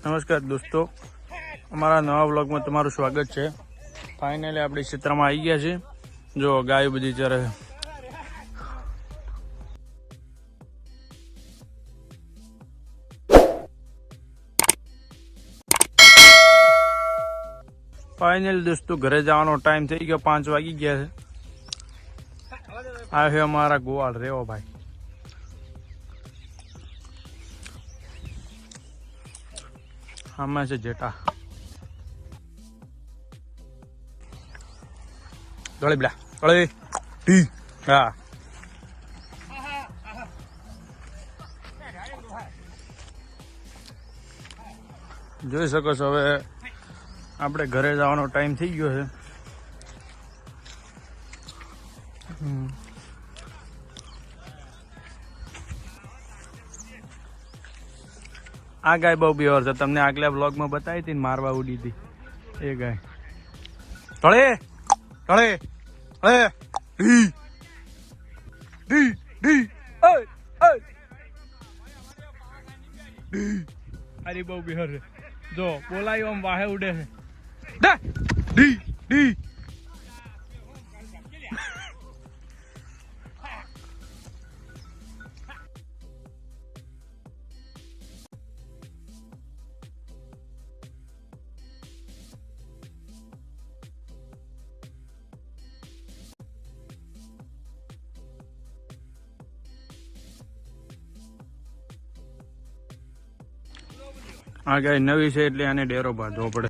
નમસ્કાર દોસ્તો, અમારા નવા વ્લોગમાં તમારું સ્વાગત છે। ફાઇનલી આપણે ક્ષેત્રમાં આવી ગયા છે। જો ગાય બધી ચરે છે। ફાઇનલી દોસ્તો ઘરે જવાનો ટાઈમ થઈ ગયો, 5 વાગી ગયા છે। આ છે અમારા ગોવાળ રેવો ભાઈ। આમાં છે જેઠા ગળે બેલા ગળે ટી હા જોઈ શકો છો। હવે આપણે ઘરે જવાનો ટાઈમ થઈ ગયો છે। આ ગાય બહુ બીવર છે, તમને આગલા બ્લોગમાં બતાવી હતી ને, મારવા ઉડી હતી એ ગાય। ઢળે ઢળે ઢળે ઢી ઢી ઢી અરે બહુ બીવર છે। જો બોલાયું આમ વાહે ઉડે છે। ઢી ઢી આ ગાય નવી છે એટલે આને ડેરો બાંધવો પડે।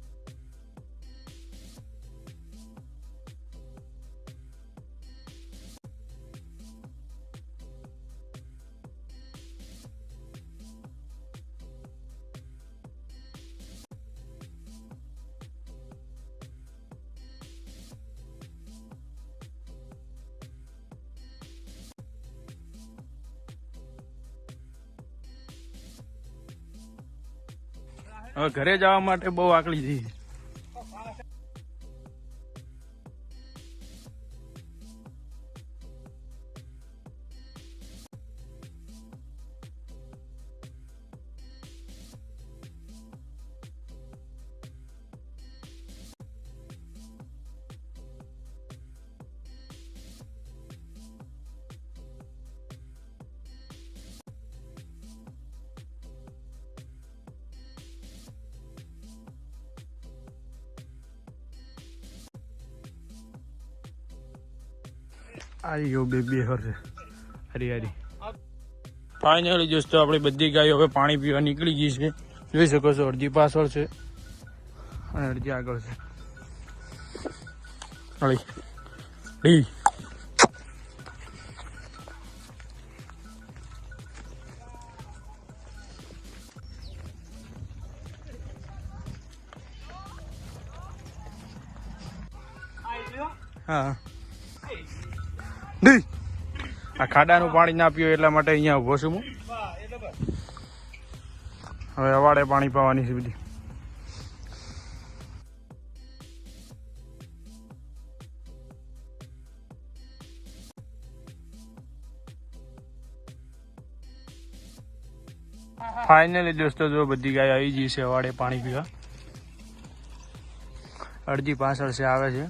હવે ઘરે જવા માટે બહુ આકલી થઈ। આયો બેબી હરે હરી હરી ફાઇનલી દોસ્તો આપણી બધી ગાયો હવે પાણી પીવા નીકળી ગઈ છે। જોઈ શકો છો, અડધી પાછળ છે અને અડધી આગળ છે। હળી ડી હા ડી આ ખાડાનું પાણી ના પીવું એટલા માટે અહીંયા ઉભો છું હું। હવે અવાડે પાણી પાવાની છે બધી। ફાઇનલી દોસ્તો જો બધી ગાય આવી ગઈ છે અવાડે પાણી પીવા। અડધી પાછળ છે આવે છે।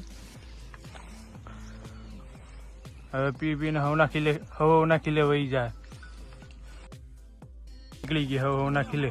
હવે પી પીને હવના ખીલે વહી જાય। નીકળી ગઈ હવના ખીલે।